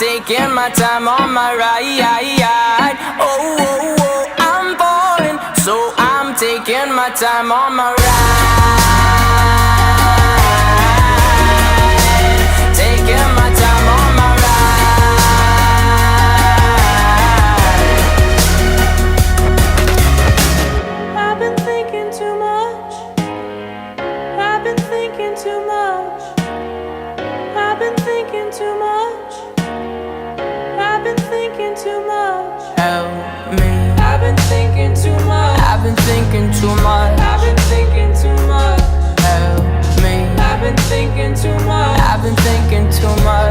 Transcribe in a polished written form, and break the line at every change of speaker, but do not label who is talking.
Taking my time on my ride. Oh, oh, oh, I'm falling, so I'm taking my time on my ride. Taking my time on my ride.
I've been thinking too much. I've been thinking too much. I've been thinking too much. I've been thinking too much.
Help me.
I've been thinking too much.
I've been thinking too much.
I've been thinking too much.
Help me.
I've been thinking too much.
I've been thinking too much.